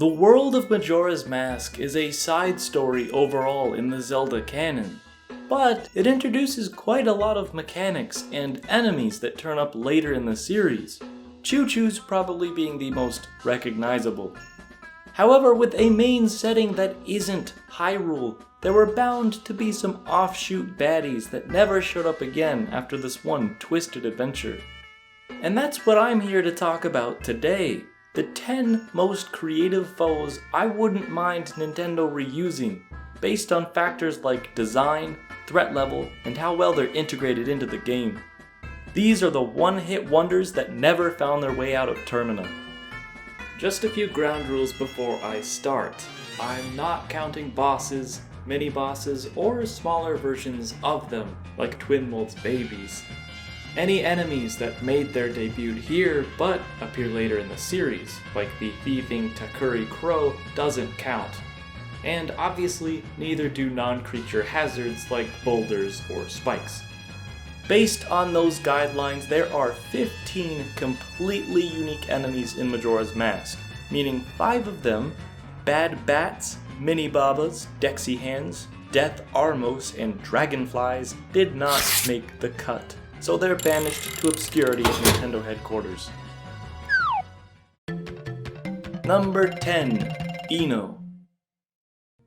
The world of Majora's Mask is a side story overall in the Zelda canon, but it introduces quite a lot of mechanics and enemies that turn up later in the series, Choo-Choo's probably being the most recognizable. However, with a main setting that isn't Hyrule, there were bound to be some offshoot baddies that never showed up again after this one twisted adventure. And that's what I'm here to talk about today. The 10 most creative foes I wouldn't mind Nintendo reusing, based on factors like design, threat level, and how well they're integrated into the game. These are the one-hit wonders that never found their way out of Termina. Just a few ground rules before I start. I'm not counting bosses, mini-bosses, or smaller versions of them, like Twin Mold's babies. Any enemies that made their debut here but appear later in the series, like the thieving Takuri Crow, doesn't count. And obviously, neither do non-creature hazards like boulders or spikes. Based on those guidelines, there are 15 completely unique enemies in Majora's Mask, meaning 5 of them, Bad Bats, Mini-Babas, Dexy Hands, Death Armos, and Dragonflies, did not make the cut. So they're banished to obscurity at Nintendo headquarters. Number 10. Ino.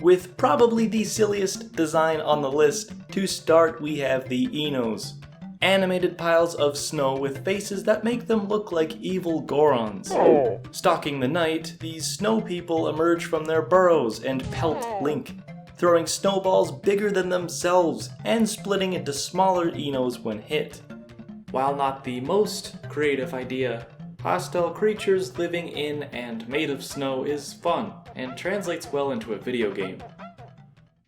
With probably the silliest design on the list, to start we have the Inos. Animated piles of snow with faces that make them look like evil Gorons. Stalking the night, these snow people emerge from their burrows and pelt Link, throwing snowballs bigger than themselves and splitting into smaller Inos when hit. While not the most creative idea, hostile creatures living in and made of snow is fun and translates well into a video game.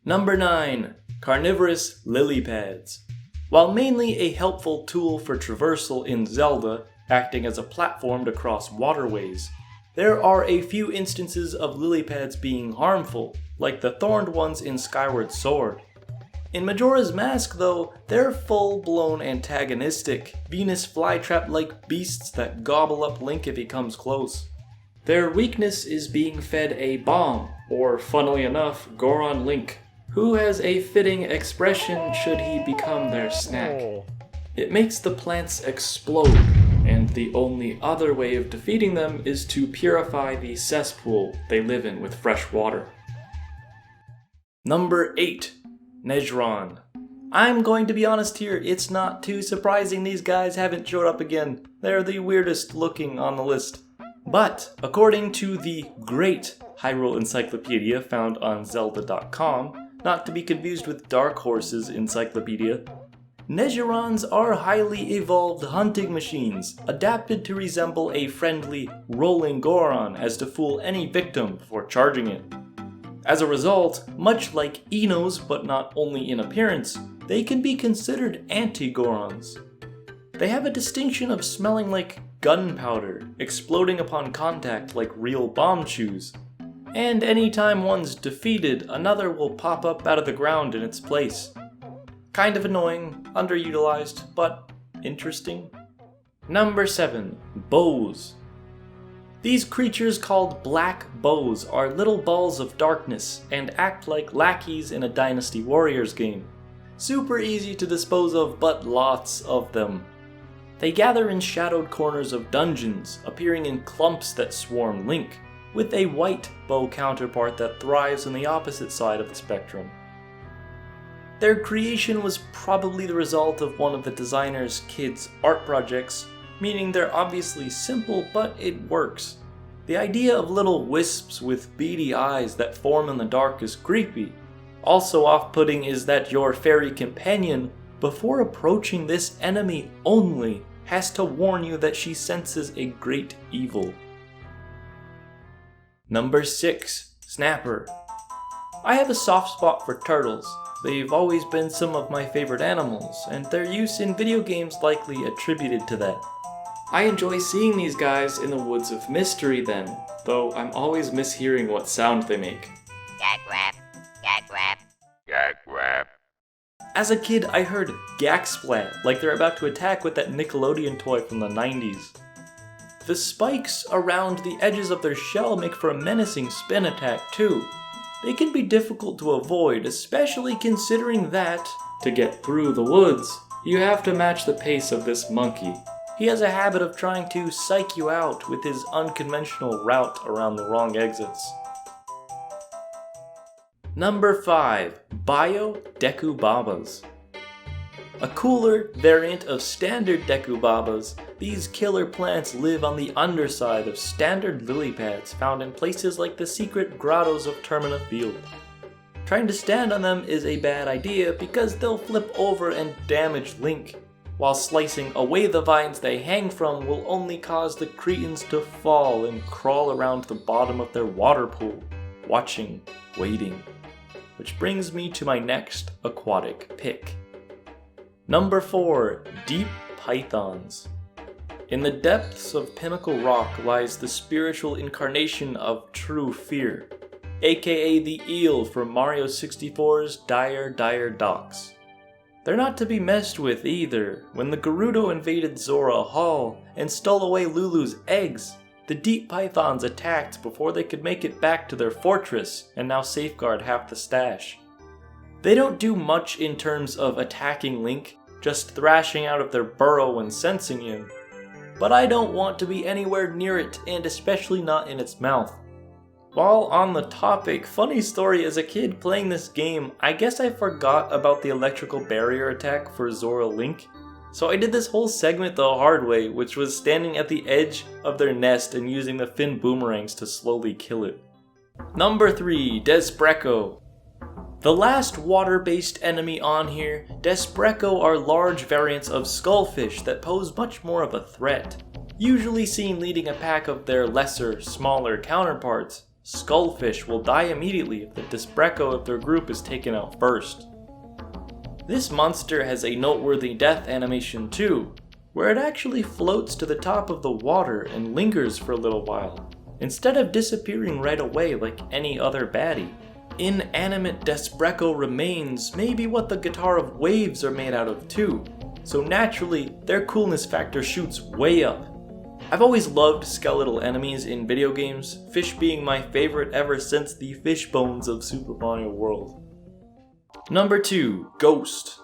Number 9. Carnivorous lily pads. While mainly a helpful tool for traversal in Zelda, acting as a platform to cross waterways, there are a few instances of lily pads being harmful, like the thorned ones in Skyward Sword. In Majora's Mask, though, they're full-blown antagonistic, Venus flytrap-like beasts that gobble up Link if he comes close. Their weakness is being fed a bomb, or funnily enough, Goron Link, who has a fitting expression should he become their snack. It makes the plants explode, and the only other way of defeating them is to purify the cesspool they live in with fresh water. Number 8. Nejron. I'm going to be honest here, it's not too surprising these guys haven't showed up again. They're the weirdest looking on the list. But, according to the great Hyrule Encyclopedia found on Zelda.com, not to be confused with Dark Horse's encyclopedia, Nejrons are highly evolved hunting machines, adapted to resemble a friendly, rolling Goron as to fool any victim before charging it. As a result, much like Inos but not only in appearance, they can be considered anti-Gorons. They have a distinction of smelling like gunpowder, exploding upon contact like real bomb chews, and anytime one's defeated, another will pop up out of the ground in its place. Kind of annoying, underutilized, but interesting. Number 7. Bows. These creatures called Black Bows are little balls of darkness and act like lackeys in a Dynasty Warriors game. Super easy to dispose of, but lots of them. They gather in shadowed corners of dungeons, appearing in clumps that swarm Link, with a white bow counterpart that thrives on the opposite side of the spectrum. Their creation was probably the result of one of the designer's kids' art projects, meaning they're obviously simple, but it works. The idea of little wisps with beady eyes that form in the dark is creepy. Also off-putting is that your fairy companion, before approaching this enemy only, has to warn you that she senses a great evil. Number 6. Snapper. I have a soft spot for turtles. They've always been some of my favorite animals, and their use in video games likely attributed to that. I enjoy seeing these guys in the Woods of Mystery then, though I'm always mishearing what sound they make. Gag rap, gag rap, gag rap. As a kid, I heard Gak Splat, like they're about to attack with that Nickelodeon toy from the 90s. The spikes around the edges of their shell make for a menacing spin attack too. They can be difficult to avoid, especially considering that, to get through the woods, you have to match the pace of this monkey. He has a habit of trying to psych you out with his unconventional route around the wrong exits. Number 5. Bio Dekubabas. A cooler variant of standard Dekubabas, these killer plants live on the underside of standard lily pads found in places like the secret grottos of Termina Field. Trying to stand on them is a bad idea because they'll flip over and damage Link, while slicing away the vines they hang from will only cause the cretins to fall and crawl around the bottom of their water pool, watching, waiting. Which brings me to my next aquatic pick. Number 4. Deep Pythons. In the depths of Pinnacle Rock lies the spiritual incarnation of true fear, aka the eel from Mario 64's Dire Docks. They're not to be messed with either. When the Gerudo invaded Zora Hall and stole away Lulu's eggs, the Deep Pythons attacked before they could make it back to their fortress and now safeguard half the stash. They don't do much in terms of attacking Link, just thrashing out of their burrow when sensing him. But I don't want to be anywhere near it, and especially not in its mouth. While on the topic, funny story, as a kid playing this game, I guess I forgot about the electrical barrier attack for Zora Link. So I did this whole segment the hard way, which was standing at the edge of their nest and using the fin boomerangs to slowly kill it. Number 3. Desbrecko. The last water-based enemy on here, Desbrecko are large variants of skullfish that pose much more of a threat. Usually seen leading a pack of their lesser, smaller counterparts, skullfish will die immediately if the Desbrecko of their group is taken out first. This monster has a noteworthy death animation too, where it actually floats to the top of the water and lingers for a little while, instead of disappearing right away like any other baddie. Inanimate Desbrecko remains may be what the Guitar of Waves are made out of too, so naturally their coolness factor shoots way up. I've always loved skeletal enemies in video games, fish being my favorite ever since the fish bones of Super Mario World. Number 2. Ghost.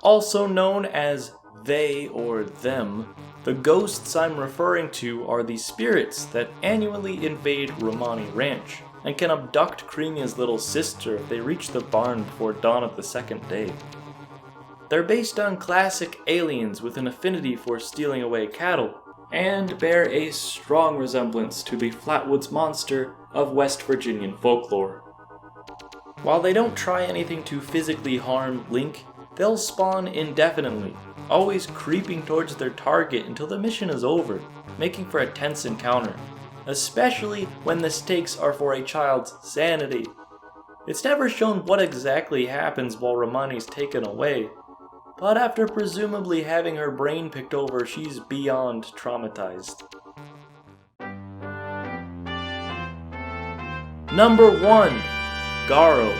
Also known as they or them, the ghosts I'm referring to are the spirits that annually invade Romani Ranch and can abduct Creamia's little sister if they reach the barn before dawn of the second day. They're based on classic aliens with an affinity for stealing away cattle, and bear a strong resemblance to the Flatwoods Monster of West Virginian folklore. While they don't try anything to physically harm Link, they'll spawn indefinitely, always creeping towards their target until the mission is over, making for a tense encounter, especially when the stakes are for a child's sanity. It's never shown what exactly happens while Romani's taken away, but after presumably having her brain picked over, she's beyond traumatized. Number 1. Garo.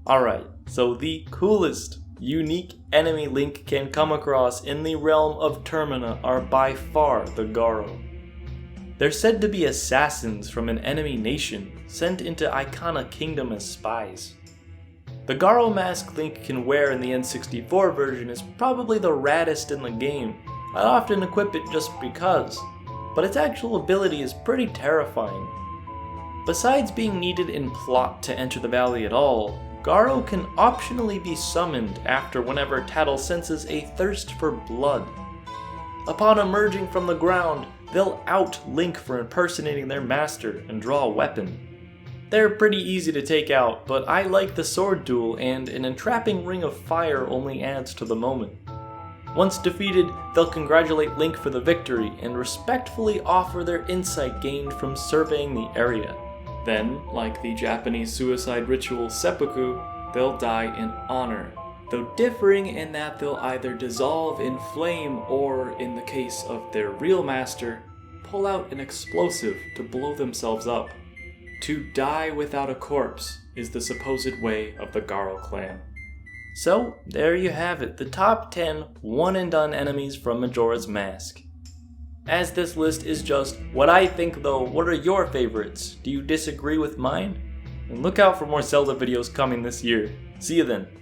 Alright, so the coolest, unique enemy Link can come across in the realm of Termina are by far the Garo. They're said to be assassins from an enemy nation, sent into Icona Kingdom as spies. The Garo mask Link can wear in the N64 version is probably the raddest in the game. I often equip it just because, but its actual ability is pretty terrifying. Besides being needed in plot to enter the valley at all, Garo can optionally be summoned after whenever Tatl senses a thirst for blood. Upon emerging from the ground, they'll out Link for impersonating their master and draw a weapon. They're pretty easy to take out, but I like the sword duel, and an entrapping ring of fire only adds to the moment. Once defeated, they'll congratulate Link for the victory and respectfully offer their insight gained from surveying the area. Then, like the Japanese suicide ritual seppuku, they'll die in honor, though differing in that they'll either dissolve in flame or, in the case of their real master, pull out an explosive to blow themselves up. To die without a corpse is the supposed way of the Garo clan. So, there you have it, the top 10 one-and-done enemies from Majora's Mask. as this list is just what I think though. What are your favorites? Do you disagree with mine? And look out for more Zelda videos coming this year. See you then.